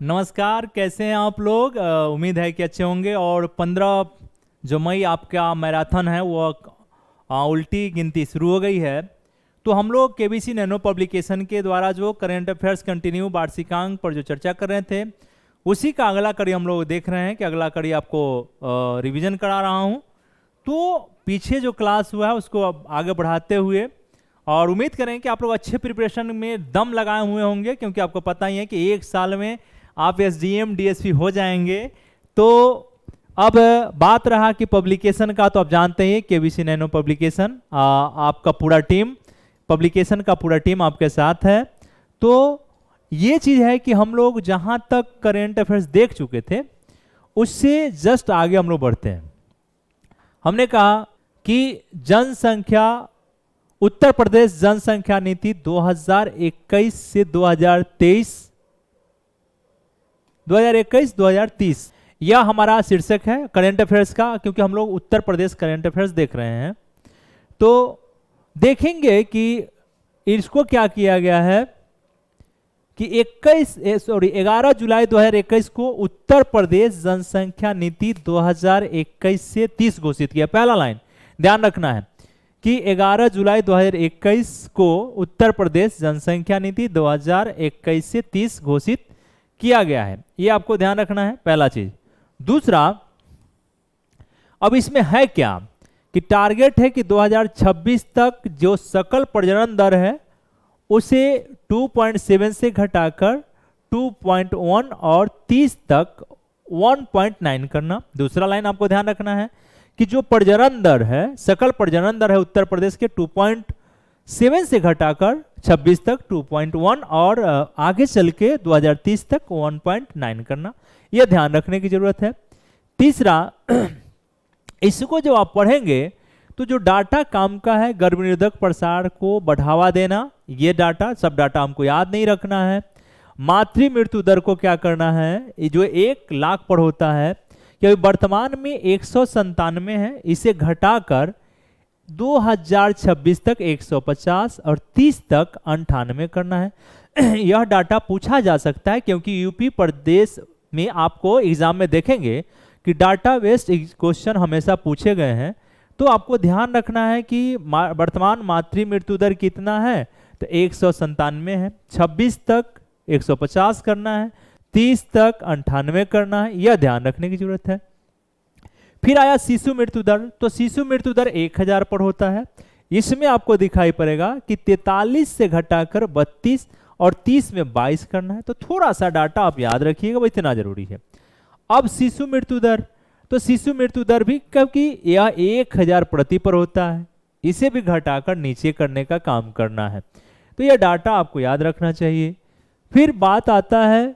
नमस्कार, कैसे हैं आप लोग। उम्मीद है कि अच्छे होंगे। और 15 जो मई आपका मैराथन है वो उल्टी गिनती शुरू हो गई है। तो हम लोग केबीसी नैनो पब्लिकेशन के द्वारा जो करंट अफेयर्स कंटिन्यू वार्षिकांक पर जो चर्चा कर रहे थे उसी का अगला कड़ी हम लोग देख रहे हैं कि अगला कड़ी आपको रिवीजन करा रहा हूँ। तो पीछे जो क्लास हुआ है उसको अब आगे बढ़ाते हुए और उम्मीद करें कि आप लोग अच्छे प्रिपरेशन में दम लगाए हुए होंगे, क्योंकि आपको पता ही है कि एक साल में आप एसडीएम डीएसपी हो जाएंगे। तो अब बात रहा कि पब्लिकेशन का, तो आप जानते हैं केबीसी नैनो पब्लिकेशन आपका पूरा टीम, पब्लिकेशन का पूरा टीम आपके साथ है। तो ये चीज़ है कि हम लोग जहाँ तक करेंट अफेयर्स देख चुके थे उससे जस्ट आगे हम लोग बढ़ते हैं। हमने कहा कि जनसंख्या, उत्तर प्रदेश जनसंख्या नीति 2021 से 2030 यह हमारा शीर्षक है करंट अफेयर्स का, क्योंकि हम लोग उत्तर प्रदेश करंट अफेयर्स देख रहे हैं। तो देखेंगे कि इसको क्या किया गया है कि 11 जुलाई 2021 को उत्तर प्रदेश जनसंख्या नीति 2021 से 30 घोषित किया। पहला लाइन ध्यान रखना है कि 11 जुलाई 2021 को उत्तर प्रदेश जनसंख्या नीति 2021 से 30 घोषित किया गया है। ये आपको ध्यान रखना है, पहला चीज। दूसरा, अब इसमें है क्या कि टारगेट है कि 2026 तक जो सकल प्रजनन दर है उसे 2.7 से घटाकर 2.1 और 30 तक 1.9 करना। दूसरा लाइन आपको ध्यान रखना है कि जो प्रजनन दर है, सकल प्रजनन दर है उत्तर प्रदेश के 2.7 से घटाकर 26 तक 2.1 और आगे चल के 2030 तक 1.9 करना। यह ध्यान रखने की जरूरत है। तीसरा, इसको जब आप पढ़ेंगे तो जो डाटा काम का है, गर्भनिरोधक प्रसार को बढ़ावा देना, ये डाटा, सब डाटा हमको याद नहीं रखना है। मातृ मृत्यु दर को क्या करना है, जो 1 लाख पर होता है, क्योंकि वर्तमान में 197 है, इसे घटाकर 2026 तक 150 और 30 तक 98 करना है। यह डाटा पूछा जा सकता है क्योंकि यूपी प्रदेश में आपको एग्जाम में देखेंगे कि डाटा बेस्ड क्वेश्चन हमेशा पूछे गए हैं। तो आपको ध्यान रखना है कि वर्तमान मातृ मृत्यु दर कितना है, तो 197 है। 26 तक 150 करना है, 30 तक 98 करना है, यह ध्यान रखने की जरूरत है। फिर आया शिशु मृत्यु दर, तो शिशु मृत्यु दर 1000 पर होता है। इसमें आपको दिखाई पड़ेगा कि 43 से घटाकर 32 और 30 में 22 करना है। तो थोड़ा सा डाटा आप याद रखिएगा, वो इतना जरूरी है। अब शिशु मृत्यु दर, तो शिशु मृत्यु दर भी, क्योंकि यह 1000 प्रति पर होता है, इसे भी घटाकर नीचे करने का काम करना है। तो यह डाटा आपको याद रखना चाहिए। फिर बात आता है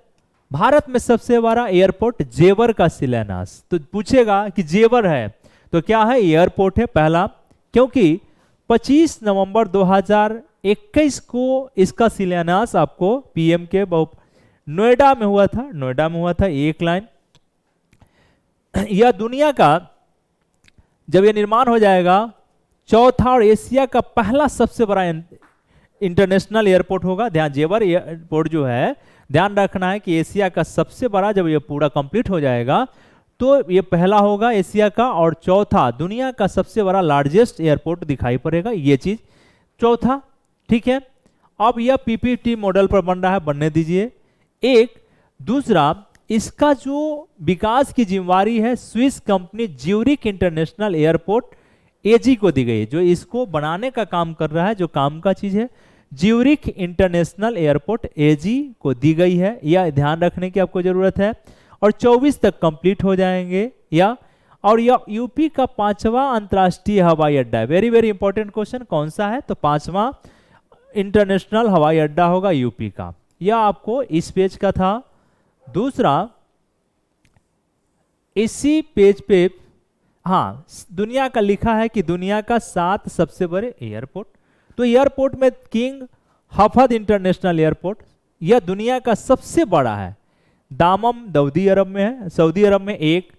भारत में सबसे बड़ा एयरपोर्ट जेवर का शिलान्यास। तो पूछेगा कि जेवर है तो क्या है, एयरपोर्ट है पहला, क्योंकि 25 नवंबर 2021 को इसका शिलान्यास आपको पीएम के नोएडा में हुआ था, नोएडा में हुआ था। एक लाइन, यह दुनिया का, जब यह निर्माण हो जाएगा, चौथा और एशिया का पहला सबसे बड़ा इंटरनेशनल एयरपोर्ट होगा। ध्यान, जेवर एयरपोर्ट जो है, ध्यान रखना है कि एशिया का सबसे बड़ा, जब ये पूरा कंप्लीट हो जाएगा तो ये पहला होगा एशिया का, और चौथा दुनिया का सबसे बड़ा लार्जेस्ट एयरपोर्ट दिखाई पड़ेगा, ये चीज चौथा। ठीक है, अब यह पीपीटी मॉडल पर बन रहा है, बनने दीजिए। एक दूसरा, इसका जो विकास की जिम्मेवारी है Swiss company Zurich international airport AG को दी गई है, जो इसको बनाने का काम कर रहा है, जो काम का चीज है, ज्यूरिख इंटरनेशनल एयरपोर्ट एजी को दी गई है, यह ध्यान रखने की आपको जरूरत है। और 24 तक कंप्लीट हो जाएंगे और यह यूपी का 5वां अंतर्राष्ट्रीय हवाई अड्डा है। वेरी वेरी इंपॉर्टेंट क्वेश्चन, कौन सा है, तो 5वां इंटरनेशनल हवाई अड्डा होगा यूपी का। यह आपको इस पेज का था। दूसरा, इसी पेज पे हाँ दुनिया का लिखा है कि दुनिया का 7 सबसे बड़े एयरपोर्ट। तो एयरपोर्ट में किंग हफद इंटरनेशनल एयरपोर्ट, यह दुनिया का सबसे बड़ा है, दामम सऊदी अरब में है, सऊदी अरब में। एक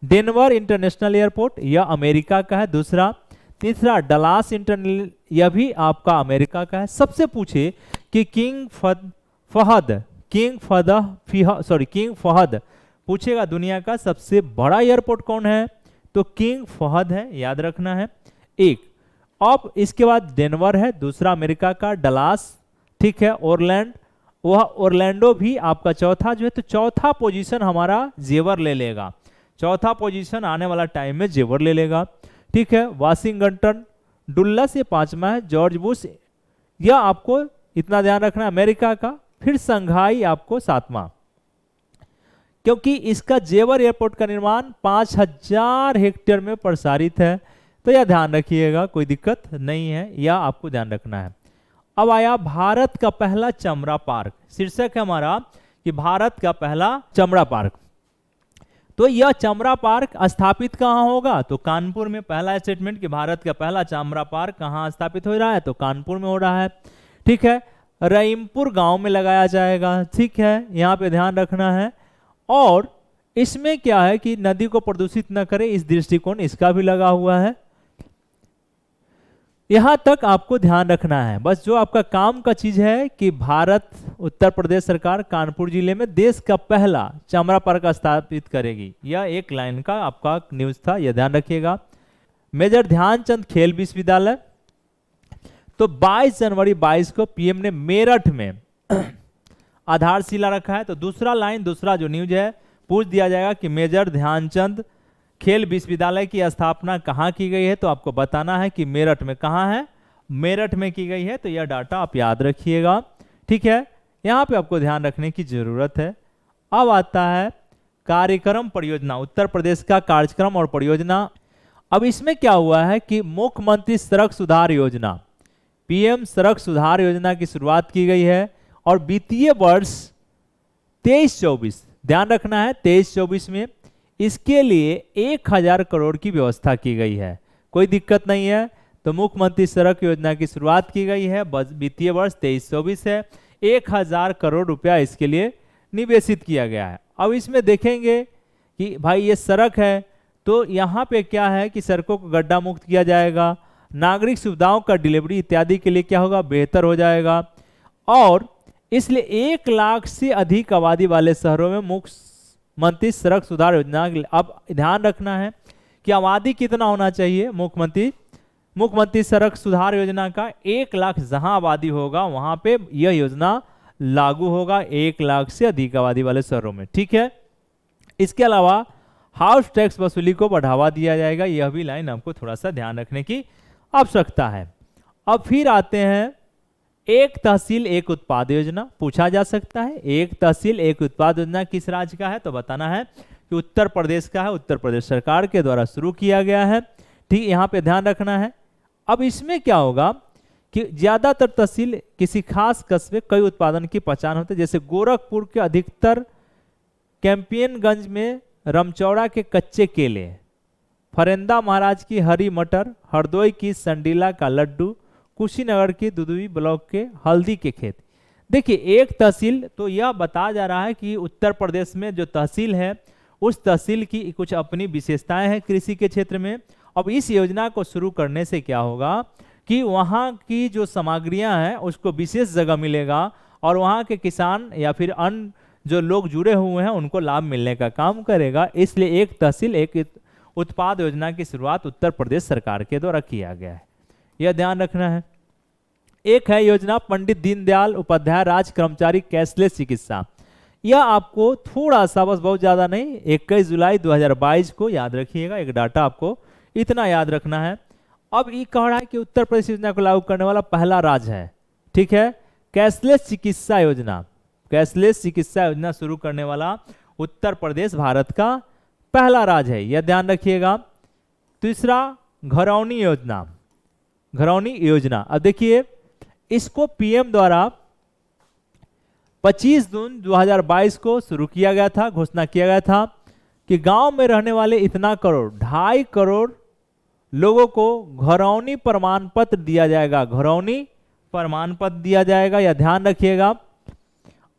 डेनवर इंटरनेशनल एयरपोर्ट, यह अमेरिका का है। दूसरा, तीसरा डलास इंटरनेशनल, यह भी आपका अमेरिका का है। सबसे पूछे कि किंग फहद किंग फहद पूछेगा दुनिया का सबसे बड़ा एयरपोर्ट कौन है, तो किंग फहद है, याद रखना है एक। अब इसके बाद डेनवर है, दूसरा अमेरिका का डलास, ठीक है, ओरलैंडो भी आपका चौथा जो है, तो चौथा पोजीशन हमारा जेवर ले लेगा, चौथा पोजीशन आने वाला टाइम में जेवर ले लेगा, ठीक है। वाशिंगटन डुल्लस ये पांचवा है, जॉर्ज बुश, यह आपको इतना ध्यान रखना अमेरिका का, फिर संघाई आपको सातवां, क्योंकि इसका जेवर एयरपोर्ट का निर्माण 5000 हेक्टेयर में प्रसारित है, तो यह ध्यान रखिएगा, कोई दिक्कत नहीं है, यह आपको ध्यान रखना है। अब आया भारत का पहला चमड़ा पार्क, शीर्षक है हमारा कि भारत का पहला चमड़ा पार्क। तो यह चमड़ा पार्क स्थापित कहाँ होगा, तो कानपुर में। पहला स्टेटमेंट कि भारत का पहला चमड़ा पार्क कहाँ स्थापित हो रहा है, तो कानपुर में हो रहा है, ठीक है। रहीमपुर गांव में लगाया जाएगा, ठीक है, यहाँ पे ध्यान रखना है। और इसमें क्या है कि नदी को प्रदूषित न करे, इस दृष्टिकोण इसका भी लगा हुआ है। यहां तक आपको ध्यान रखना है, बस जो आपका काम का चीज है कि भारत उत्तर प्रदेश सरकार कानपुर जिले में देश का पहला चमड़ा पार्क स्थापित करेगी, यह एक लाइन का आपका न्यूज था, यह ध्यान रखिएगा। मेजर ध्यानचंद खेल विश्वविद्यालय, तो 22 जनवरी 22 को पीएम ने मेरठ में आधारशिला रखा है। तो दूसरा लाइन, दूसरा जो न्यूज है, पूछ दिया जाएगा कि मेजर ध्यानचंद खेल विश्वविद्यालय की स्थापना कहाँ की गई है, तो आपको बताना है कि मेरठ में। कहाँ है, मेरठ में की गई है, तो यह डाटा आप याद रखिएगा, ठीक है। यहाँ पे आपको ध्यान रखने की जरूरत है। अब आता है कार्यक्रम परियोजना, उत्तर प्रदेश का कार्यक्रम और परियोजना। अब इसमें क्या हुआ है कि मुख्यमंत्री सड़क सुधार योजना, पीएम सड़क सुधार योजना की शुरुआत की गई है, और वित्तीय वर्ष 23-24, ध्यान रखना है 23-24 में इसके लिए 1000 करोड़ की व्यवस्था की गई है, कोई दिक्कत नहीं है। तो मुख्यमंत्री सड़क योजना की शुरुआत की गई है, वित्तीय वर्ष 23-24 है, 1000 करोड़ रुपया इसके लिए निवेशित किया गया है। अब इसमें देखेंगे कि भाई ये सड़क है, तो यहाँ पे क्या है कि सड़कों को गड्ढा मुक्त किया जाएगा, नागरिक सुविधाओं का डिलीवरी इत्यादि के लिए क्या होगा, बेहतर हो जाएगा। और इसलिए 1 लाख से अधिक आबादी वाले शहरों में मुख्यमंत्री सड़क सुधार योजना। अब ध्यान रखना है कि आबादी कितना होना चाहिए, मुख्यमंत्री सड़क सुधार योजना का 1 लाख जहां आबादी होगा वहां पे यह योजना लागू होगा, 1 लाख से अधिक आबादी वाले शहरों में, ठीक है। इसके अलावा हाउस टैक्स वसूली को बढ़ावा दिया जाएगा, यह भी लाइन आपको थोड़ा सा ध्यान रखने की आवश्यकता है। अब फिर आते हैं एक तहसील एक उत्पाद योजना, पूछा जा सकता है एक तहसील एक उत्पाद योजना किस राज्य का है, तो बताना है कि उत्तर प्रदेश का है, उत्तर प्रदेश सरकार के द्वारा शुरू किया गया है, ठीक, यहाँ पे ध्यान रखना है। अब इसमें क्या होगा कि ज्यादातर तहसील किसी खास कस्बे कई उत्पादन की पहचान होती है, जैसे गोरखपुर के अधिकतर कैंपियनगंज में रमचौड़ा के कच्चे केले, फरेंदा महाराज की हरी मटर, हरदोई की संडीला का लड्डू, कुशीनगर की दुदुई ब्लॉक के हल्दी के खेत। देखिए एक तहसील, तो यह बताया जा रहा है कि उत्तर प्रदेश में जो तहसील है उस तहसील की कुछ अपनी विशेषताएं हैं कृषि के क्षेत्र में। अब इस योजना को शुरू करने से क्या होगा कि वहाँ की जो सामग्रियां हैं उसको विशेष जगह मिलेगा, और वहाँ के किसान या फिर अन्य जो लोग जुड़े हुए हैं उनको लाभ मिलने का काम करेगा। इसलिए एक तहसील एक उत्पाद योजना की शुरुआत उत्तर प्रदेश सरकार के द्वारा किया गया है, यह ध्यान रखना है। एक है योजना पंडित दीनदयाल उपाध्याय राज्य कर्मचारी कैशलेस चिकित्सा, यह आपको थोड़ा सा, बस बहुत ज्यादा नहीं, 21 जुलाई 2022 को याद रखिएगा, एक डाटा आपको इतना याद रखना है। अब ये कह रहा है कि उत्तर प्रदेश योजना को लागू करने वाला पहला राज्य है, ठीक है, कैशलेस चिकित्सा योजना, कैशलेस चिकित्सा योजना शुरू करने वाला उत्तर प्रदेश भारत का पहला राज्य है, यह ध्यान रखिएगा। तीसरा घरौनी योजना, घरौनी योजना, अब देखिए इसको पीएम द्वारा 25 जून 2022 को शुरू किया गया था, घोषणा किया गया था कि गांव में रहने वाले इतना करोड़ 2.5 करोड़ लोगों को घरौनी प्रमाण पत्र दिया जाएगा, घरौनी प्रमाण पत्र दिया जाएगा, यह ध्यान रखिएगा।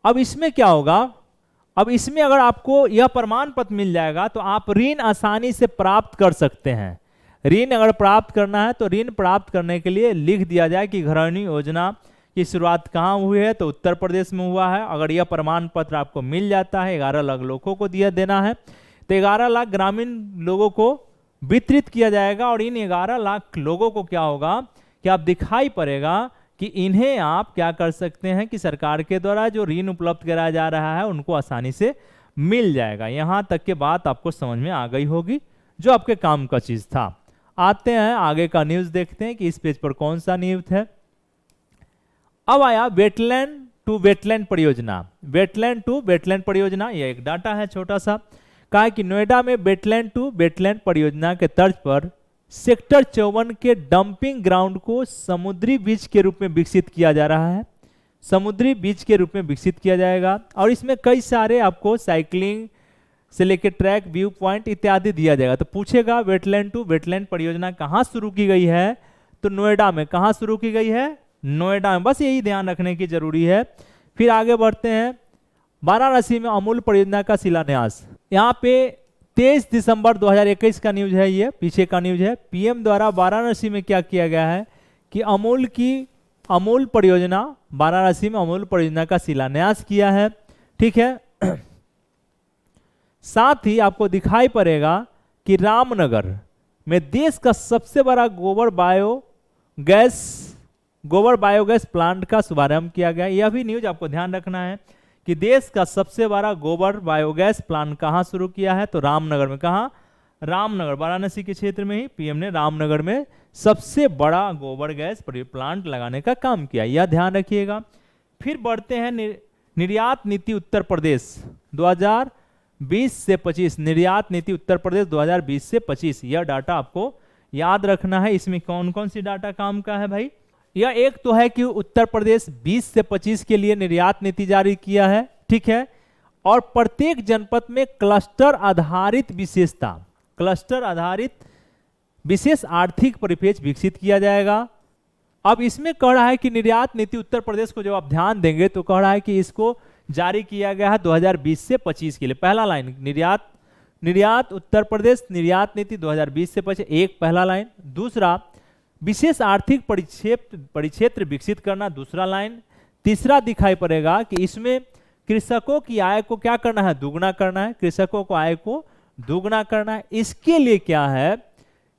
अब इसमें क्या होगा, अब इसमें अगर आपको यह प्रमाण पत्र मिल जाएगा तो आप ऋण आसानी से प्राप्त कर सकते हैं। ऋण अगर प्राप्त करना है तो ऋण प्राप्त करने के लिए लिख दिया जाए कि घरौनी योजना कि शुरुआत कहाँ हुई है, तो उत्तर प्रदेश में हुआ है। अगर यह प्रमाण पत्र आपको मिल जाता है, 11 लाख लोगों को देना है, तो 11 लाख ग्रामीण लोगों को वितरित किया जाएगा। और इन 11 लाख लोगों को क्या होगा कि आप दिखाई पड़ेगा कि इन्हें आप क्या कर सकते हैं कि सरकार के द्वारा जो ऋण उपलब्ध कराया जा रहा है उनको आसानी से मिल जाएगा। यहां तक के बात आपको समझ में आ गई होगी, जो आपके काम का चीज था। आते हैं आगे का न्यूज देखते हैं कि इस पेज पर कौन सा न्यूज है। अब आया वेटलैंड टू वेटलैंड परियोजना। वेटलैंड टू वेटलैंड परियोजना, यह एक डाटा है छोटा सा। कहा कि नोएडा में वेटलैंड टू वेटलैंड परियोजना के तर्ज पर सेक्टर 54 के डंपिंग ग्राउंड को समुद्री बीच के रूप में विकसित किया जा रहा है। समुद्री बीच के रूप में विकसित किया जाएगा और इसमें कई सारे आपको साइकिलिंग से लेकर ट्रैक, व्यू पॉइंट इत्यादि दिया जाएगा। तो पूछेगा वेटलैंड टू वेटलैंड परियोजना कहाँ शुरू की गई है, तो नोएडा में। कहाँ शुरू की गई है, नोएडा में। बस यही ध्यान रखने की जरूरी है। फिर आगे बढ़ते हैं, वाराणसी में अमूल परियोजना का शिलान्यास। यहाँ पे 23 दिसंबर 2021 का न्यूज है, ये पीछे का न्यूज है। पीएम द्वारा वाराणसी में क्या किया गया है कि अमूल परियोजना, वाराणसी में अमूल परियोजना का शिलान्यास किया है। ठीक है। साथ ही आपको दिखाई पड़ेगा कि रामनगर में देश का सबसे बड़ा गोबर बायोगैस प्लांट का शुभारंभ किया गया। यह भी न्यूज आपको ध्यान रखना है कि देश का सबसे बड़ा गोबर बायोगैस प्लांट कहां शुरू किया है, तो रामनगर में। कहां, रामनगर, वाराणसी के क्षेत्र में ही पीएम ने रामनगर में सबसे बड़ा गोबर गैस प्लांट लगाने का काम किया, यह ध्यान रखिएगा। फिर बढ़ते हैं निर्यात नीति उत्तर प्रदेश 2020 से 25। निर्यात नीति उत्तर प्रदेश 2020 से 25, यह डाटा आपको याद रखना है। इसमें कौन कौन सी डाटा काम का है भाई, यह एक तो है कि उत्तर प्रदेश 20 से 25 के लिए निर्यात नीति जारी किया है। ठीक है। और प्रत्येक जनपद में क्लस्टर आधारित विशेष आर्थिक परिपेक्ष विकसित किया जाएगा। अब इसमें कह रहा है कि निर्यात नीति उत्तर प्रदेश को जब आप ध्यान देंगे तो कह रहा है कि इसको जारी किया गया है 2020 से 25 के लिए। पहला लाइन निर्यात उत्तर प्रदेश निर्यात नीति 2020 से 25, एक पहला लाइन। दूसरा, विशेष आर्थिक परिक्षेत्र विकसित करना, दूसरा लाइन। तीसरा दिखाई पड़ेगा कि इसमें कृषकों की आय को क्या करना है, दुगना करना है। कृषकों को आय को दुगना करना है। इसके लिए क्या है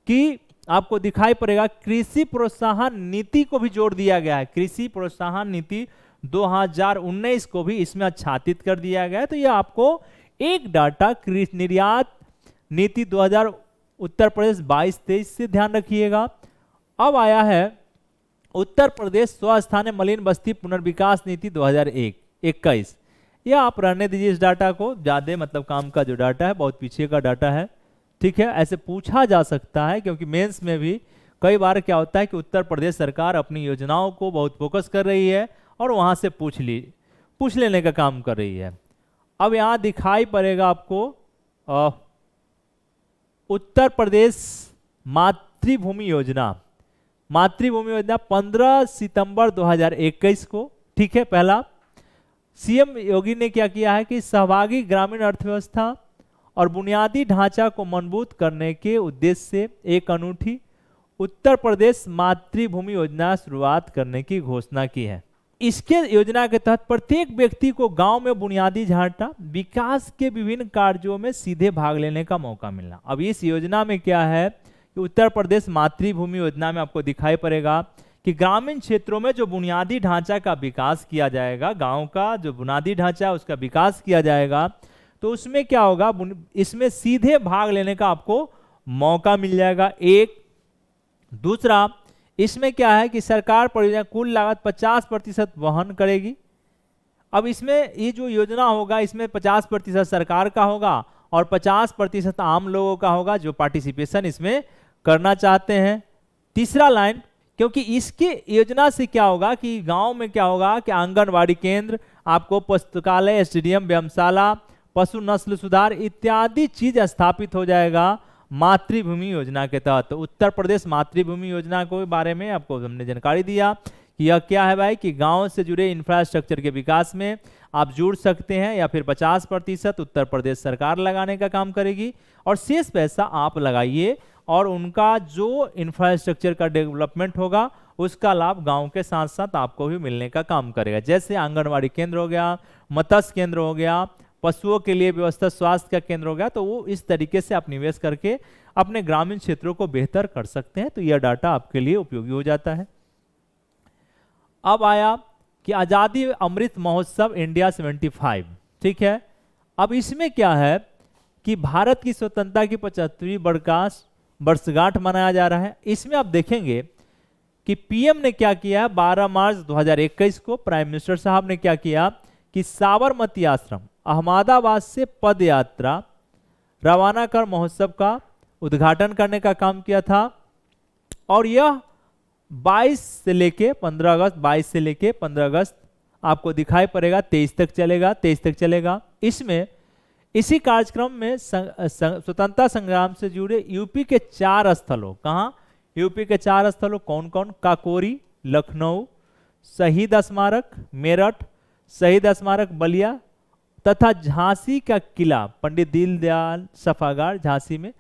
कि आपको दिखाई पड़ेगा कृषि प्रोत्साहन नीति को भी जोड़ दिया गया है। कृषि प्रोत्साहन नीति 2019 को भी इसमें आच्छादित कर दिया गया है। तो यह आपको एक डाटा निर्यात नीति 2000 उत्तर प्रदेश 22-23 से ध्यान रखिएगा। अब आया है उत्तर प्रदेश स्वस्थानीय मलिन बस्ती पुनर्विकास नीति 2021। यह आप रहने दीजिए इस डाटा को, ज्यादा मतलब काम का जो डाटा है बहुत पीछे का डाटा है। ठीक है। ऐसे पूछा जा सकता है क्योंकि मेंस में भी कई बार क्या होता है कि उत्तर प्रदेश सरकार अपनी योजनाओं को बहुत फोकस कर रही है और वहां से पूछ लेने का काम कर रही है। अब यहां दिखाई पड़ेगा आपको उत्तर प्रदेश मातृभूमि योजना 15 सितंबर 2021 को। ठीक है। पहला, सीएम योगी ने क्या किया है कि सहभागी ग्रामीण अर्थव्यवस्था और बुनियादी ढांचा को मजबूत करने के उद्देश्य से एक अनूठी उत्तर प्रदेश मातृभूमि योजना शुरुआत करने की घोषणा की है। इसके योजना के तहत प्रत्येक व्यक्ति को गांव में बुनियादी ढांचा विकास के विभिन्न कार्यों में सीधे भाग लेने का मौका मिलना। अब इस योजना में क्या है कि उत्तर प्रदेश मातृभूमि योजना में आपको दिखाई पड़ेगा कि ग्रामीण क्षेत्रों में जो बुनियादी ढांचा का विकास किया जाएगा, गांव का जो बुनियादी ढांचा उसका विकास किया जाएगा, तो उसमें क्या होगा, इसमें सीधे भाग लेने का आपको मौका मिल जाएगा। एक, दूसरा, इसमें क्या है कि सरकार परियोजना कुल लागत 50% वहन करेगी। अब इसमें ये जो योजना होगा इसमें 50% सरकार का होगा और 50% आम लोगों का होगा जो पार्टिसिपेशन इसमें करना चाहते हैं। तीसरा लाइन, क्योंकि इसके योजना से क्या होगा कि गांव में क्या होगा कि आंगनवाड़ी केंद्र, आपको पुस्तकालय, स्टेडियम, व्यायामशाला, पशु नस्ल सुधार इत्यादि चीज स्थापित हो जाएगा मातृभूमि योजना के तहत। तो उत्तर प्रदेश मातृभूमि योजना के बारे में आपको हमने जानकारी दिया कि यह क्या है भाई कि गांव से जुड़े इंफ्रास्ट्रक्चर के विकास में आप जुड़ सकते हैं या फिर 50% उत्तर प्रदेश सरकार लगाने का काम करेगी और शेष पैसा आप लगाइए और उनका जो इंफ्रास्ट्रक्चर का डेवलपमेंट होगा उसका लाभ गांव के साथ साथ आपको भी मिलने का काम करेगा। जैसे आंगनवाड़ी केंद्र हो गया, मत्स्य केंद्र हो गया, पशुओं के लिए व्यवस्था, स्वास्थ्य का केंद्र हो गया, तो वो इस तरीके से आप निवेश करके अपने ग्रामीण क्षेत्रों को बेहतर कर सकते हैं। तो यह डाटा आपके लिए उपयोगी हो जाता है। अब आया कि आज़ादी अमृत महोत्सव इंडिया 75, ठीक है। अब इसमें क्या है कि भारत की स्वतंत्रता की 75वीं वर्षगांठ मनाया जा रहा है। इसमें आप देखेंगे कि पीएम ने क्या किया, 12 मार्च 2021 को प्राइम मिनिस्टर साहब ने क्या किया कि साबरमती आश्रम अहमदाबाद से पद यात्रा रवाना कर महोत्सव का उद्घाटन करने का काम किया था। और यह 22 से लेके 15 अगस्त 22 से लेके 15 अगस्त आपको दिखाई पड़ेगा, 23 तक चलेगा। इसमें इसी कार्यक्रम में स्वतंत्रता संग्राम से जुड़े यूपी के 4 स्थलों, कहाँ यूपी के 4 स्थलों कौन कौन, काकोरी, लखनऊ, शहीद स्मारक मेरठ, शहीद स्मारक बलिया तथा झांसी का किला पंडित दीनदयाल सभागार झांसी में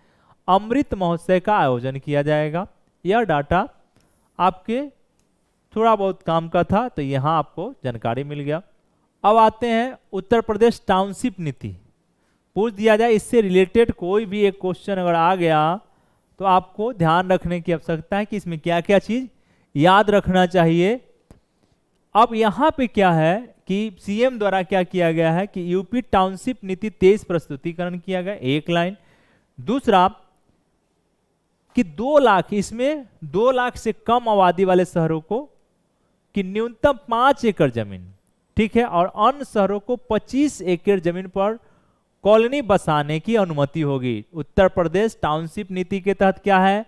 अमृत महोत्सव का आयोजन किया जाएगा। यह डाटा आपके थोड़ा बहुत काम का था, तो यहाँ आपको जानकारी मिल गया। अब आते हैं उत्तर प्रदेश टाउनशिप नीति, पूछ दिया जाए इससे रिलेटेड कोई भी एक क्वेश्चन अगर आ गया तो आपको ध्यान रखने की आवश्यकता है कि इसमें क्या क्या चीज याद रखना चाहिए। अब यहाँ पे क्या है कि सीएम द्वारा क्या किया गया है कि यूपी टाउनशिप नीति 23 प्रस्तुतिकरण किया गया, एक लाइन। दूसरा कि 2 लाख, इसमें 2 लाख से कम आबादी वाले शहरों को कि न्यूनतम 5 एकड़ जमीन, ठीक है, और अन्य शहरों को 25 एकड़ जमीन पर कॉलोनी बसाने की अनुमति होगी। उत्तर प्रदेश टाउनशिप नीति के तहत क्या है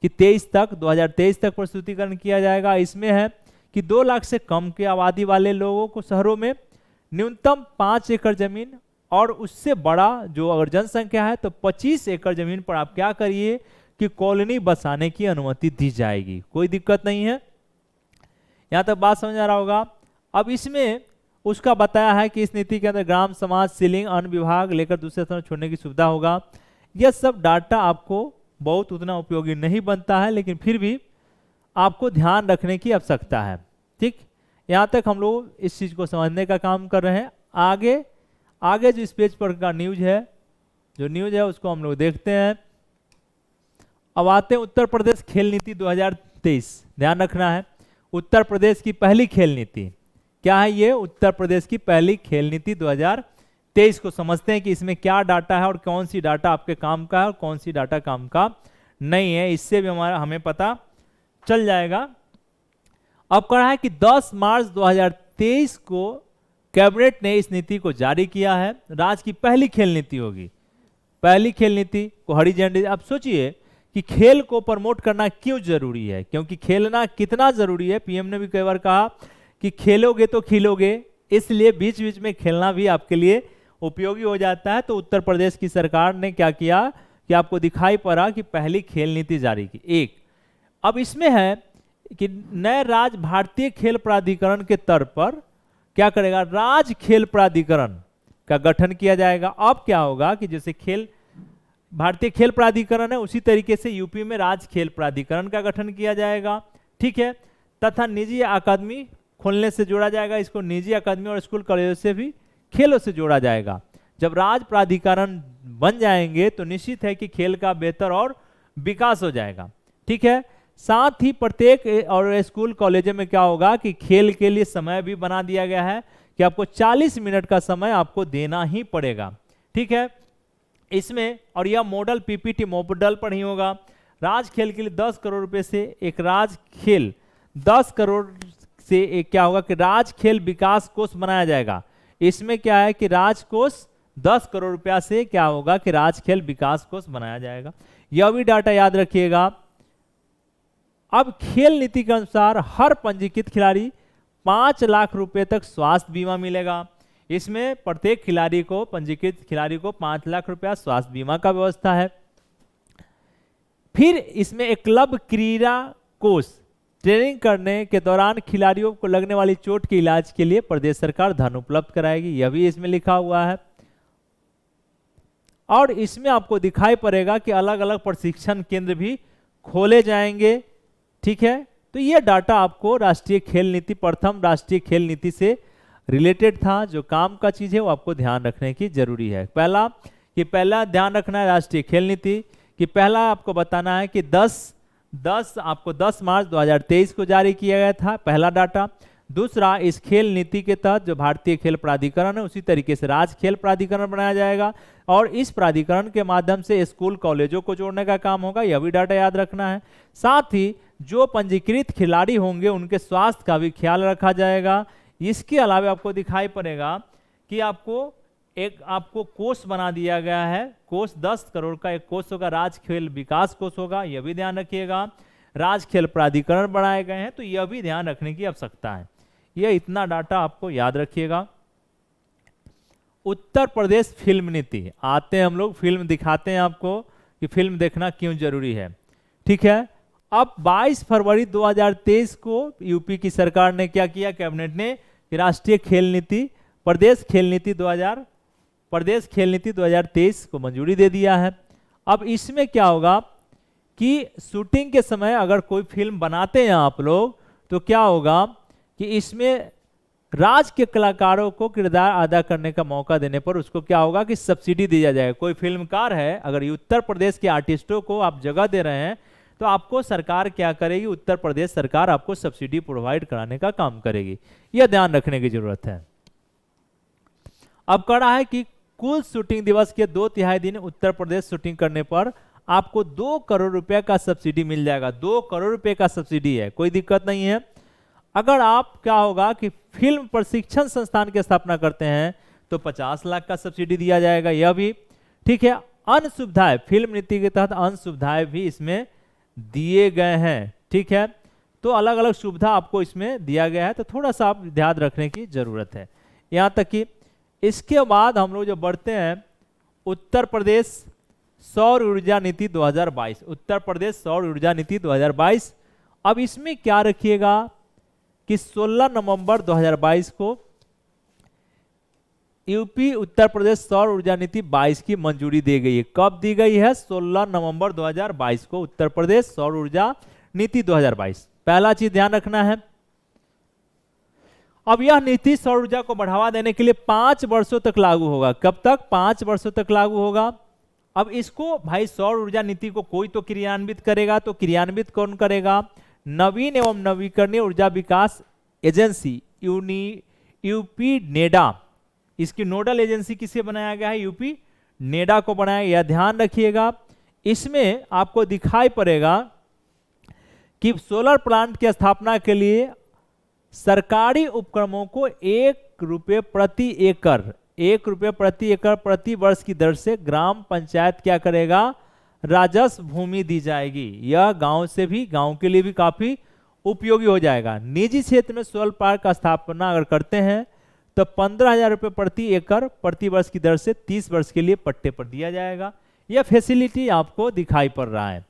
कि 2023 तक प्रस्तुतिकरण किया जाएगा। इसमें है कि 2 लाख से कम की आबादी वाले लोगों को शहरों में न्यूनतम 5 एकड़ जमीन और उससे बड़ा जो अगर जनसंख्या है तो 25 एकड़ जमीन पर आप क्या करिए कि कॉलोनी बसाने की अनुमति दी जाएगी। कोई दिक्कत नहीं है, यहां तक बात समझ आ रहा होगा। अब इसमें उसका बताया है कि इस नीति के अंदर ग्राम समाज सीलिंग अन्य विभाग लेकर दूसरे स्थान छोड़ने की सुविधा होगा। यह सब डाटा आपको बहुत उतना उपयोगी नहीं बनता है, लेकिन फिर भी आपको ध्यान रखने की आवश्यकता है, ठीक। यहाँ तक हम लोग इस चीज को समझने का काम कर रहे हैं। आगे जो इस पेज पर का न्यूज है उसको हम लोग देखते हैं। अब आते हैं उत्तर प्रदेश खेल नीति 2023, ध्यान रखना है उत्तर प्रदेश की पहली खेल नीति क्या है। ये उत्तर प्रदेश की पहली खेल नीति 2023 को समझते हैं कि इसमें क्या डाटा है और कौन सी डाटा आपके काम का है और कौन सी डाटा काम का नहीं है, इससे भी हमें पता चल जाएगा। अब कहा है कि 10 मार्च 2023 को कैबिनेट ने इस नीति को जारी किया है। राज्य की पहली खेल नीति होगी, पहली खेल नीति को हरी झंडी। अब सोचिए कि खेल को प्रमोट करना क्यों जरूरी है, क्योंकि खेलना कितना जरूरी है। पीएम ने भी कई बार कहा कि खेलोगे तो खिलोगे, इसलिए बीच बीच में खेलना भी आपके लिए उपयोगी हो जाता है। तो उत्तर प्रदेश की सरकार ने क्या किया कि आपको दिखाई पड़ा कि पहली खेल नीति जारी की। एक अब इसमें है कि नए राज्य भारतीय खेल प्राधिकरण के तर्ज पर क्या करेगा, राज्य खेल प्राधिकरण का गठन किया जाएगा। अब क्या होगा कि जैसे भारतीय खेल प्राधिकरण है उसी तरीके से यूपी में राज्य खेल प्राधिकरण का गठन किया जाएगा, ठीक है। तथा निजी अकादमी खोलने से जोड़ा जाएगा, इसको निजी अकादमी और स्कूल कॉलेजों से भी खेलों से जोड़ा जाएगा। जब राज्य प्राधिकरण बन जाएंगे तो निश्चित है कि खेल का बेहतर और विकास हो जाएगा, ठीक है। साथ ही प्रत्येक और स्कूल कॉलेजों में क्या होगा कि खेल के लिए समय भी बना दिया गया है कि आपको 40 मिनट का समय आपको देना ही पड़ेगा, ठीक है। इसमें और यह मॉडल पीपीटी मॉडल पर ही होगा। राज्य खेल के लिए 10 करोड़ रुपए से एक राज्य खेल 10 करोड़ से एक क्या होगा कि राज्य खेल विकास कोष बनाया जाएगा। इसमें क्या है कि राज्य कोष 10 करोड़ रुपया से क्या होगा कि राज्य खेल विकास कोष बनाया जाएगा। यह भी डाटा याद रखिएगा। अब खेल नीति के अनुसार हर पंजीकृत खिलाड़ी 5 लाख रुपए तक स्वास्थ्य बीमा मिलेगा। इसमें प्रत्येक खिलाड़ी को, पंजीकृत खिलाड़ी को 5 लाख रुपया स्वास्थ्य बीमा का व्यवस्था है। फिर इसमें एकलव्य क्रीड़ा कोष ट्रेनिंग करने के दौरान खिलाड़ियों को लगने वाली चोट के इलाज के लिए प्रदेश सरकार धन उपलब्ध कराएगी, यह भी इसमें लिखा हुआ है। और इसमें आपको दिखाई पड़ेगा कि अलग अलग प्रशिक्षण केंद्र भी खोले जाएंगे, ठीक है। तो ये डाटा आपको राष्ट्रीय खेल नीति, प्रथम राष्ट्रीय खेल नीति से रिलेटेड था। जो काम का चीज है वो आपको ध्यान रखने की जरूरी है। पहला ध्यान रखना है राष्ट्रीय खेल नीति कि पहला आपको बताना है कि 10 मार्च 2023 को जारी किया गया था, पहला डाटा। दूसरा, इस खेल नीति के तहत जो भारतीय खेल प्राधिकरण है उसी तरीके से राज्य खेल प्राधिकरण बनाया जाएगा और इस प्राधिकरण के माध्यम से स्कूल कॉलेजों को जोड़ने का काम होगा, यह भी डाटा याद रखना है। साथ ही जो पंजीकृत खिलाड़ी होंगे उनके स्वास्थ्य का भी ख्याल रखा जाएगा। इसके अलावा आपको दिखाई पड़ेगा कि आपको कोष बना दिया गया है, कोष 10 करोड़ का एक कोष होगा, राज्य खेल विकास कोष होगा, यह भी ध्यान रखिएगा। राज्य खेल प्राधिकरण बनाए गए हैं, तो यह भी ध्यान रखने की आवश्यकता है। यह इतना डाटा आपको याद रखिएगा। उत्तर प्रदेश फिल्म नीति, आते हैं हम लोग, फिल्म दिखाते हैं आपको कि फिल्म देखना क्यों जरूरी है। ठीक है, अब 22 फरवरी 2023 को यूपी की सरकार ने क्या किया, कैबिनेट ने राष्ट्रीय खेल नीति प्रदेश खेल नीति 2023 को मंजूरी दे दिया है। अब इसमें क्या होगा कि शूटिंग के समय अगर कोई फिल्म बनाते हैं आप लोग, तो क्या होगा कि इसमें राज्य के कलाकारों को किरदार अदा करने का मौका देने पर उसको क्या होगा कि सब्सिडी दिया जाएगा। कोई फिल्मकार है, अगर उत्तर प्रदेश के आर्टिस्टों को आप जगह दे रहे हैं तो आपको सरकार क्या करेगी, उत्तर प्रदेश सरकार आपको सब्सिडी प्रोवाइड कराने का काम करेगी। यह ध्यान रखने की जरूरत है। अब कह रहा है कि कुल शूटिंग दिवस के 2/3 दिन उत्तर प्रदेश शूटिंग करने पर आपको 2 करोड़ रुपए का सब्सिडी मिल जाएगा। 2 करोड़ रुपए का सब्सिडी है, कोई दिक्कत नहीं है। अगर आप क्या होगा कि फिल्म प्रशिक्षण संस्थान की स्थापना करते हैं तो 50 लाख का सब्सिडी दिया जाएगा, यह भी ठीक है। अन्य सुविधाएं, फिल्म नीति के तहत अन्य सुविधाएं भी इसमें दिए गए हैं। ठीक है, तो अलग अलग सुविधा आपको इसमें दिया गया है, तो थोड़ा सा आप ध्यान रखने की जरूरत है। यहाँ तक कि इसके बाद हम लोग जो बढ़ते हैं, उत्तर प्रदेश सौर ऊर्जा नीति 2022, उत्तर प्रदेश सौर ऊर्जा नीति 2022। अब इसमें क्या रखिएगा कि 16 नवंबर 2022 को यूपी उत्तर प्रदेश सौर ऊर्जा नीति 22 की मंजूरी दी गई है। कब दी गई है, 16 नवंबर 2022 को उत्तर प्रदेश सौर ऊर्जा नीति 2022। पहला चीज ध्यान रखना है। अब यह नीति सौर ऊर्जा को बढ़ावा देने के लिए 5 वर्षों तक लागू होगा। कब तक, 5 वर्षों तक लागू होगा। अब इसको भाई सौर ऊर्जा नीति को कोई तो क्रियान्वित करेगा, तो क्रियान्वित कौन करेगा, नवीन एवं नवीकरणीय ऊर्जा विकास एजेंसी यूपी नेडा। इसकी नोडल एजेंसी किसे बनाया गया है, यूपी नेडा को बनाया। यह ध्यान रखिएगा। इसमें आपको दिखाई पड़ेगा कि सोलर प्लांट की स्थापना के लिए सरकारी उपक्रमों को 1 रुपये प्रति एकड़ प्रति वर्ष की दर से ग्राम पंचायत क्या करेगा, राजस्व भूमि दी जाएगी। यह गांव के लिए भी काफी उपयोगी हो जाएगा। निजी क्षेत्र में सोलर पार्क का स्थापना अगर करते हैं तो 15,000 रुपये प्रति एकड़ प्रति वर्ष की दर से 30 वर्ष के लिए पट्टे पर दिया जाएगा। यह फैसिलिटी आपको दिखाई पड़ रहा है।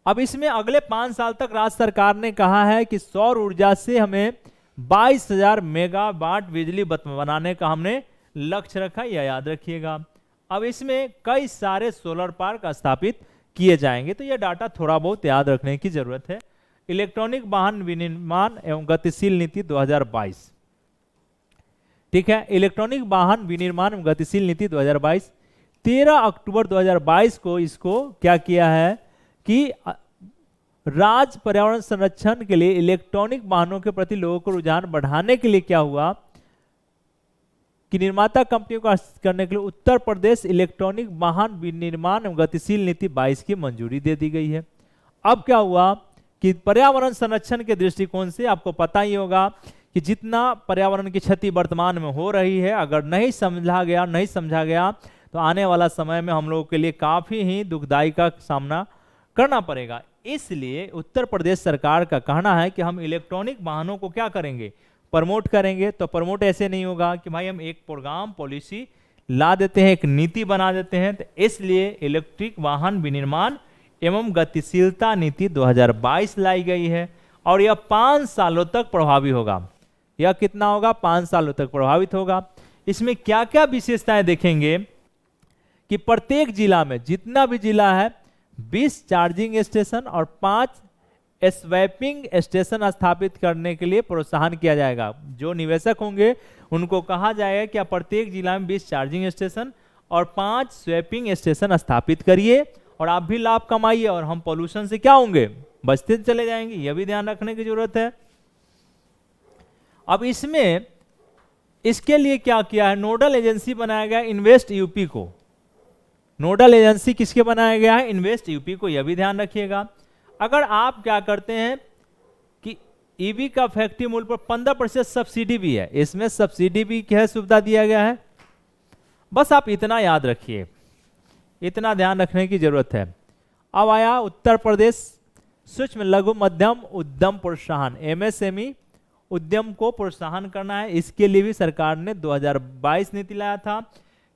अब इसमें अगले 5 साल तक राज्य सरकार ने कहा है कि सौर ऊर्जा से हमें 22,000 मेगावाट बिजली बनाने का हमने लक्ष्य रखा, यह याद रखिएगा। अब इसमें कई सारे सोलर पार्क स्थापित किए जाएंगे, तो यह डाटा थोड़ा बहुत याद रखने की जरूरत है। इलेक्ट्रॉनिक वाहन विनिर्माण एवं गतिशील नीति 2022, ठीक है, इलेक्ट्रॉनिक वाहन विनिर्माण एवं गतिशील नीति 2022। 13 अक्टूबर 2022 को इसको क्या किया है कि राज्य पर्यावरण संरक्षण के लिए इलेक्ट्रॉनिक वाहनों के प्रति लोगों को रुझान बढ़ाने के लिए क्या हुआ कि निर्माता कंपनियों को करने के लिए उत्तर प्रदेश इलेक्ट्रॉनिक वाहन विनिर्माण एवं गतिशील नीति 22 की मंजूरी दे दी गई है। अब क्या हुआ कि पर्यावरण संरक्षण के दृष्टिकोण से आपको पता ही होगा कि जितना पर्यावरण की क्षति वर्तमान में हो रही है, अगर नहीं समझा गया तो आने वाला समय में हम लोगों के लिए काफी ही दुखदाई का सामना करना पड़ेगा। इसलिए उत्तर प्रदेश सरकार का कहना है कि हम इलेक्ट्रॉनिक वाहनों को क्या करेंगे, प्रमोट करेंगे। तो प्रमोट ऐसे नहीं होगा कि भाई हम एक प्रोग्राम पॉलिसी ला देते हैं, एक नीति बना देते हैं। तो इसलिए इलेक्ट्रिक वाहन विनिर्माण एवं गतिशीलता नीति 2022 लाई गई है और यह 5 सालों तक प्रभावी होगा। यह कितना होगा, 5 सालों तक प्रभावित होगा। इसमें क्या क्या विशेषताएं देखेंगे कि प्रत्येक जिला में, जितना भी जिला है, 20 चार्जिंग स्टेशन और 5 स्वैपिंग स्टेशन स्थापित करने के लिए प्रोत्साहन किया जाएगा। जो निवेशक होंगे उनको कहा जाएगा कि आप प्रत्येक जिला में 20 चार्जिंग स्टेशन और 5 स्वैपिंग स्टेशन स्थापित करिए और आप भी लाभ कमाइए और हम पोल्यूशन से क्या होंगे, बचते चले जाएंगे। यह भी ध्यान रखने की जरूरत है। अब इसमें इसके लिए क्या किया है, नोडल एजेंसी बनाया गया इन्वेस्ट यूपी को। नोडल एजेंसी किसके बनाया गया है, इन्वेस्ट यूपी को। यह भी ध्यान रखिएगा। अगर आप क्या करते हैं कि ईवी का फैक्ट्री मूल्य पर 15% सब्सिडी भी है, इसमें सब्सिडी भी क्या सुविधा दिया गया है। बस आप इतना याद रखिए, इतना ध्यान रखने की जरूरत है। अब आया उत्तर प्रदेश सूक्ष्म लघु मध्यम उद्यम प्रोत्साहन, एमएसएमई उद्यम को प्रोत्साहन करना है। इसके लिए भी सरकार ने 2022 नीति लाया था।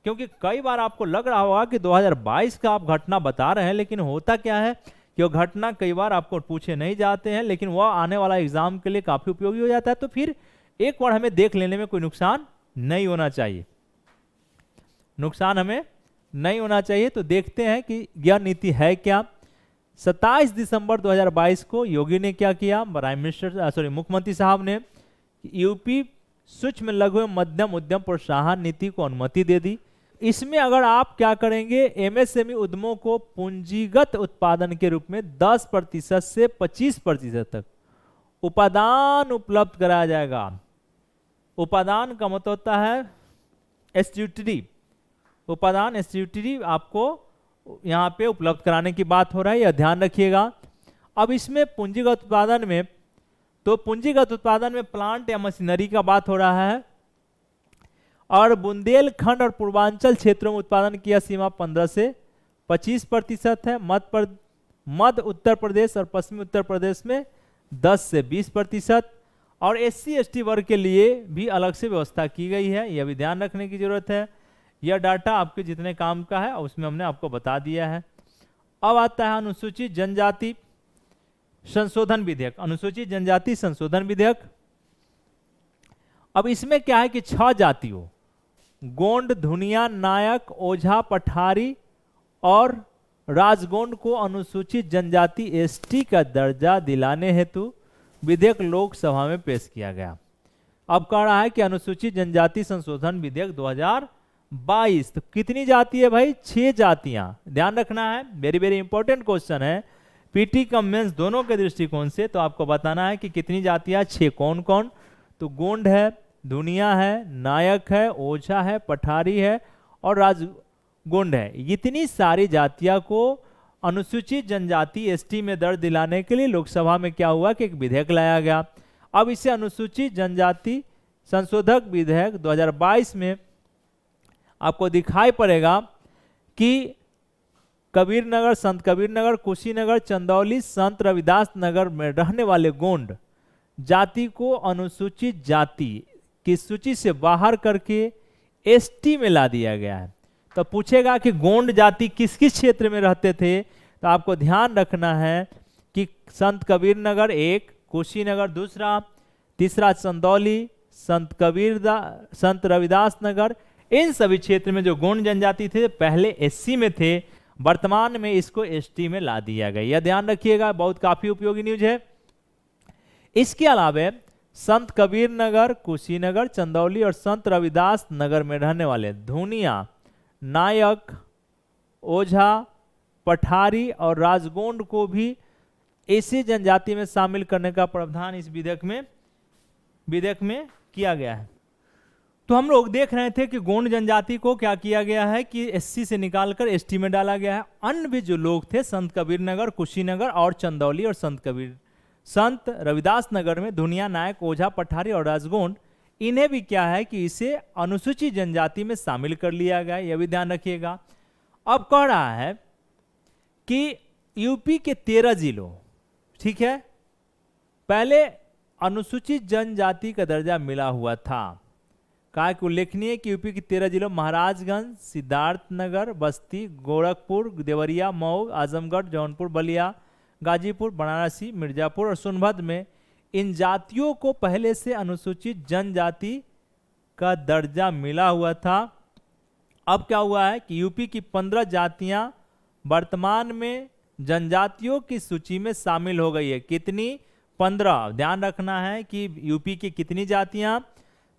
क्योंकि कई बार आपको लग रहा होगा कि 2022 का आप घटना बता रहे हैं, लेकिन होता क्या है कि वो घटना कई बार आपको पूछे नहीं जाते हैं, लेकिन वह आने वाला एग्जाम के लिए काफी उपयोगी हो जाता है। तो फिर एक बार हमें देख लेने में कोई नुकसान नहीं होना चाहिए, नुकसान हमें नहीं होना चाहिए। तो देखते हैं कि यह नीति है क्या। 27 दिसंबर 2022 को योगी ने क्या किया, प्राइम मिनिस्टर मुख्यमंत्री साहब ने यूपी सूक्ष्म लघु एवं मध्यम उद्यम प्रोत्साहन नीति को अनुमति दे दी। इसमें अगर आप क्या करेंगे, एमएसएमई उद्यमों को पूंजीगत उत्पादन के रूप में 10% से 25% तक उपादान उपलब्ध कराया जाएगा। उपादान का मतलब होता है एसटीडी, उपादान एसटीडी आपको यहाँ पे उपलब्ध कराने की बात हो रहा है, यह ध्यान रखिएगा। अब इसमें पूंजीगत उत्पादन में, तो पूंजीगत उत्पादन में प्लांट या मशीनरी का बात हो रहा है। और बुंदेलखंड और पूर्वांचल क्षेत्रों में उत्पादन की सीमा 15 से 25% है। मध्य उत्तर प्रदेश और पश्चिमी उत्तर प्रदेश में 10 से 20%। और एससी एसटी वर्ग के लिए भी अलग से व्यवस्था की गई है, यह भी ध्यान रखने की जरूरत है। यह डाटा आपके जितने काम का है उसमें हमने आपको बता दिया है। अब आता है अनुसूचित जनजाति संशोधन विधेयक, अनुसूचित जनजाति संशोधन विधेयक। अब इसमें क्या है कि 6 जातियों गोंड, धुनिया, नायक, ओझा, पठारी और राजगोंड को अनुसूचित जनजाति एसटी का दर्जा दिलाने हेतु विधेयक लोकसभा में पेश किया गया। अब कह रहा है कि अनुसूचित जनजाति संशोधन विधेयक 2022, तो कितनी जाति है भाई, 6 जातियां। ध्यान रखना है, वेरी वेरी इंपॉर्टेंट क्वेश्चन है पीटी कम मेंस दोनों के दृष्टिकोण से। तो आपको बताना है कि कितनी जातियां, 6 कौन कौन, तो गोंड है, दुनिया है, नायक है, ओझा है, पठारी है और राजगोंड है। इतनी सारी जातियां को अनुसूचित जनजाति एसटी में दर्ज दिलाने के लिए लोकसभा में क्या हुआ कि एक विधेयक लाया गया। अब इसे अनुसूचित जनजाति संशोधक विधेयक 2022 में आपको दिखाई पड़ेगा कि कबीरनगर, संत कबीरनगर, कुशीनगर, चंदौली, संत रविदास नगर में रहने वाले गोंड जाति को अनुसूचित जाति की सूची से बाहर करके एसटी में ला दिया गया है। तो पूछेगा कि गोंड जाति किस किस क्षेत्र में रहते थे, तो आपको ध्यान रखना है कि संत कबीरनगर 1, कुशीनगर 2, तीसरा चंदौली, संत रविदास नगर, इन सभी क्षेत्र में जो गोंड जनजाति थे पहले एससी में थे, वर्तमान में इसको एसटी में ला दिया गया। यह ध्यान रखिएगा, बहुत काफी उपयोगी न्यूज है। इसके अलावा संत कबीर नगर, कुशीनगर, चंदौली और संत रविदास नगर में रहने वाले धुनिया, नायक, ओझा, पठारी और राजगोंड को भी इसी जनजाति में शामिल करने का प्रावधान इस विधेयक में किया गया है। तो हम लोग देख रहे थे कि गोंड जनजाति को क्या किया गया है कि एससी से निकालकर एसटी में डाला गया है। अन्य भी जो लोग थे संत कबीर नगर, कुशीनगर और चंदौली और संत रविदास नगर में दुनिया, नायक, ओझा, पठारी और राजगोंड, इन्हें भी क्या है कि इसे अनुसूचित जनजाति में शामिल कर लिया गया, यह भी ध्यान रखिएगा। अब कह रहा है कि यूपी के 13 जिलों, ठीक है, पहले अनुसूचित जनजाति का दर्जा मिला हुआ था। कहा कि उल्लेखनीय कि यूपी के 13 जिलों महाराजगंज, सिद्धार्थनगर, बस्ती, गोरखपुर, देवरिया, मऊ, आजमगढ़, जौनपुर, बलिया, गाजीपुर, वाराणसी, मिर्जापुर और सोनभद्र में इन जातियों को पहले से अनुसूचित जनजाति का दर्जा मिला हुआ था। अब क्या हुआ है कि यूपी की 15 जातियां वर्तमान में जनजातियों की सूची में शामिल हो गई है। कितनी? 15। ध्यान रखना है कि यूपी की कितनी जातियां,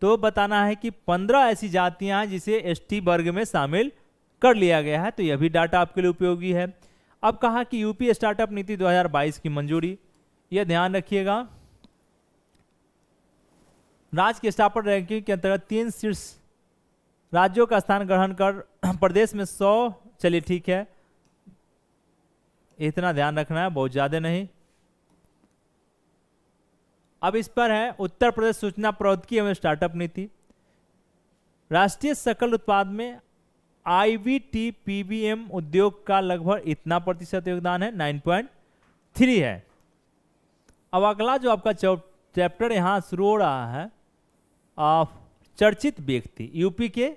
तो बताना है कि 15 ऐसी जातियां हैं जिसे एसटी वर्ग में शामिल कर लिया गया है। तो यह भी डाटा आपके लिए उपयोगी है। अब कहा कि यूपी स्टार्टअप नीति 2022 की मंजूरी, यह ध्यान रखिएगा। राज्य की स्टार्टअप रैंकिंग के अंतर्गत 3 शीर्ष राज्यों का स्थान ग्रहण कर प्रदेश में 100, चलिए ठीक है, इतना ध्यान रखना है, बहुत ज्यादा नहीं। अब इस पर है उत्तर प्रदेश सूचना प्रौद्योगिकी एवं स्टार्टअप नीति। राष्ट्रीय सकल उत्पाद में आईवीटी पीवीएम उद्योग का लगभग इतना प्रतिशत योगदान है, 9.3 है। अब अगला जो आपका चैप्टर यहां शुरू हो रहा है, चर्चित व्यक्ति, यूपी के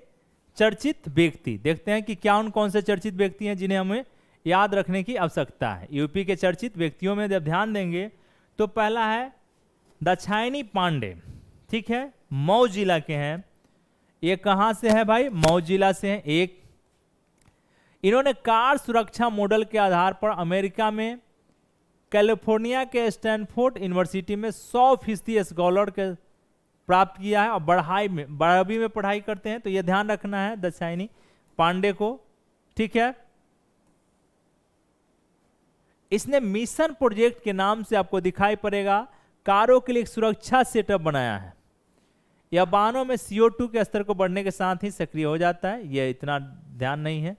चर्चित व्यक्ति। देखते हैं कि क्या कौन से चर्चित व्यक्ति हैं जिन्हें हमें याद रखने की आवश्यकता है। यूपी के चर्चित व्यक्तियों में जब ध्यान देंगे तो पहला है दाक्षायणी पांडे, ठीक है, मऊ जिला के हैं। ये कहां से है भाई? मऊ जिला से हैं। एक, इन्होंने कार सुरक्षा मॉडल के आधार पर अमेरिका में कैलिफोर्निया के स्टैनफोर्ड यूनिवर्सिटी में 100% स्कॉलर के प्राप्त किया है और 12वीं में पढ़ाई करते हैं। तो यह ध्यान रखना है दाक्षायणी पांडे को, ठीक है। इसने मिशन प्रोजेक्ट के नाम से आपको दिखाई पड़ेगा, कारों के लिए एक सुरक्षा सेटअप बनाया है। यह वाहनों में CO2 के स्तर को बढ़ने के साथ ही सक्रिय हो जाता है। यह इतना ध्यान नहीं है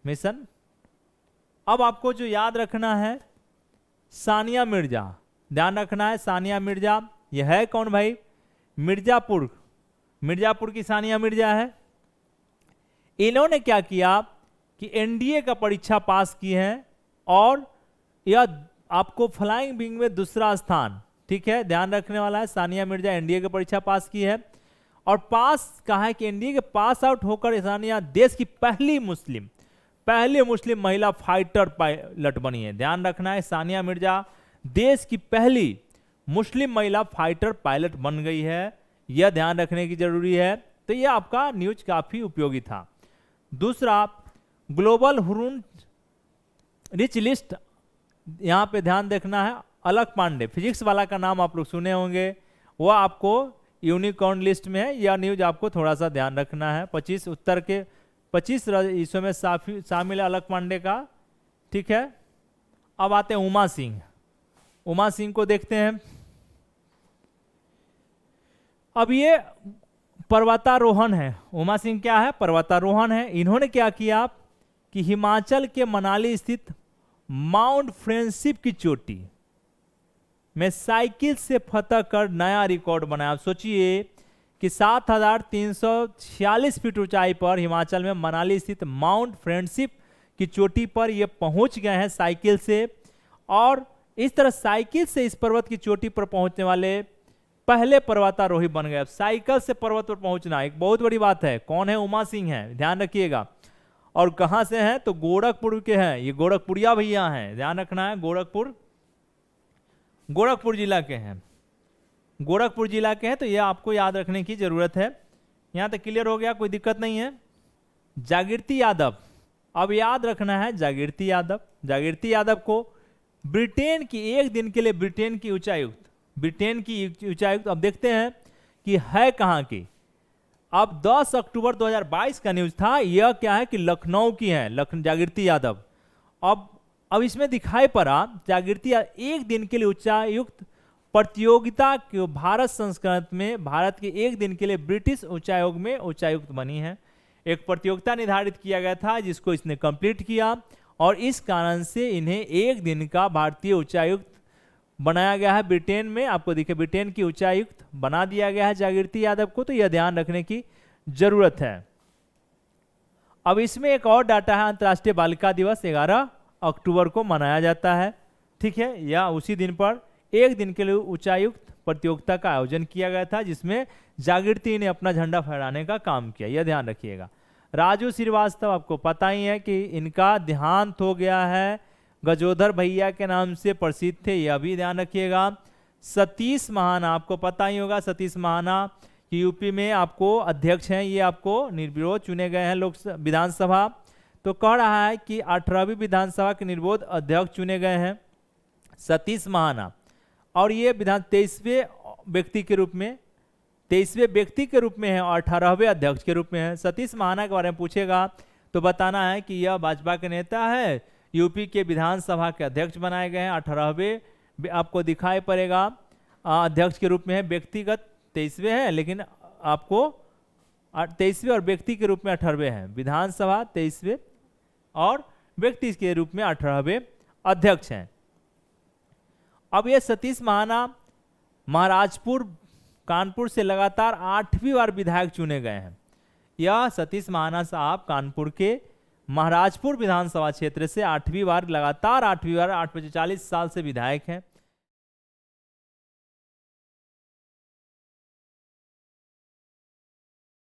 मिशन। अब आपको जो याद रखना है, सानिया मिर्जा, ध्यान रखना है। सानिया मिर्जा यह है कौन भाई? मिर्जापुर की सानिया मिर्जा है। इन्होंने क्या किया कि एनडीए का परीक्षा पास की है और यह आपको फ्लाइंग विंग में दूसरा स्थान, ठीक है, ध्यान रखने वाला है। सानिया मिर्जा एनडीए की परीक्षा पास की है और पास कहा है कि एनडीए के पास आउट होकर सानिया देश की पहली मुस्लिम महिला फाइटर पायलट बनी है। ध्यान रखना है, सानिया मिर्जा देश की पहली मुस्लिम महिला फाइटर पायलट बन गई है, यह ध्यान रखने की जरूरी है। तो यह आपका न्यूज काफी उपयोगी था। दूसरा, ग्लोबल हुरून रिच लिस्ट, यहां पे ध्यान देखना है। अलक पांडे, फिजिक्स वाला का नाम आप लोग सुने होंगे, वह आपको यूनिकॉर्न लिस्ट में है। यह न्यूज आपको थोड़ा सा ध्यान रखना है। 25 उत्तर के 25 इसमें में शामिल है अलक पांडे का, ठीक है। अब आते हैं उमा सिंह को देखते हैं। अब ये पर्वतारोहण है। उमा सिंह क्या है? पर्वतारोहण है। इन्होंने क्या किया कि हिमाचल के मनाली स्थित माउंट फ्रेंडशिप की चोटी में साइकिल से फतह कर नया रिकॉर्ड बनाया। आप सोचिए कि 7,346 फीट ऊंचाई पर हिमाचल में मनाली स्थित माउंट फ्रेंडशिप की चोटी पर ये पहुंच गए हैं साइकिल से, और इस तरह साइकिल से इस पर्वत की चोटी पर पहुंचने वाले पहले पर्वतारोही बन गए। अब साइकिल से पर्वत पर पहुंचना एक बहुत बड़ी बात है। कौन है? उमा सिंह है, ध्यान रखिएगा। और कहां से हैं? तो गोरखपुर के हैं। ये गोरखपुरिया भैया हैं, ध्यान रखना है। गोरखपुर जिला के हैं। गोरखपुर जिला के हैं, तो यह आपको याद रखने की जरूरत है। यहां तक क्लियर हो गया, कोई दिक्कत नहीं है। जागृति यादव, अब याद रखना है जागृति यादव को ब्रिटेन की एक दिन के लिए ब्रिटेन की उच्चायुक्त, अब देखते हैं कि है कहां की। अब 10 अक्टूबर 2022 का न्यूज था। यह क्या है कि लखनऊ की है, जागृति यादव। अब इसमें दिखाई पड़ा जागृति एक दिन के लिए उच्चायुक्त प्रतियोगिता के भारत संस्करण में भारत के एक दिन के लिए ब्रिटिश उच्चायोग में उच्चायुक्त बनी है। एक प्रतियोगिता निर्धारित किया गया था जिसको इसने कंप्लीट किया और इस कारण से इन्हें एक दिन का भारतीय उच्चायुक्त बनाया गया है ब्रिटेन में। आपको दिखे ब्रिटेन की उच्चायुक्त बना दिया गया है जागृति यादव को, तो यह ध्यान रखने की जरूरत है। अब इसमें एक और डाटा है, अंतर्राष्ट्रीय बालिका दिवस 11 अक्टूबर को मनाया जाता है, ठीक है। या उसी दिन पर एक दिन के लिए उच्चायुक्त प्रतियोगिता का आयोजन किया गया था जिसमें जागृति ने अपना झंडा फहराने का काम किया, यह ध्यान रखिएगा। राजू श्रीवास्तव, आपको पता ही है कि इनका देहांत हो गया है, गजोधर भैया के नाम से प्रसिद्ध थे, यह भी ध्यान रखिएगा। सतीश महाना, आपको पता ही होगा, सतीश महाना यूपी में आपको अध्यक्ष हैं, ये आपको निर्विरोध चुने गए हैं विधानसभा। तो कह रहा है कि 18वीं विधानसभा के निर्विरोध अध्यक्ष चुने गए हैं सतीश महाना, और ये विधान 23वें व्यक्ति के रूप में, 23वें व्यक्ति के रूप में है और 18वें अध्यक्ष के रूप में है। सतीश महाना के बारे में पूछेगा तो बताना है कि यह भाजपा के नेता है, यूपी के विधानसभा के अध्यक्ष बनाए गए हैं, 18वें आपको दिखाई पड़ेगा अध्यक्ष के रूप में है, व्यक्तिगत 23वें है लेकिन आपको 23वें और व्यक्ति के रूप में 18वें हैं, विधानसभा 23वें और व्यक्ति के रूप में 18वें अध्यक्ष हैं। अब ये सतीश महाना महाराजपुर कानपुर से लगातार 8वीं बार विधायक चुने गए हैं। यह सतीश महाना साहब कानपुर के महाराजपुर विधानसभा क्षेत्र से 8वीं बार लगातार 8वीं बार 8 बजे 40 साल से विधायक हैं।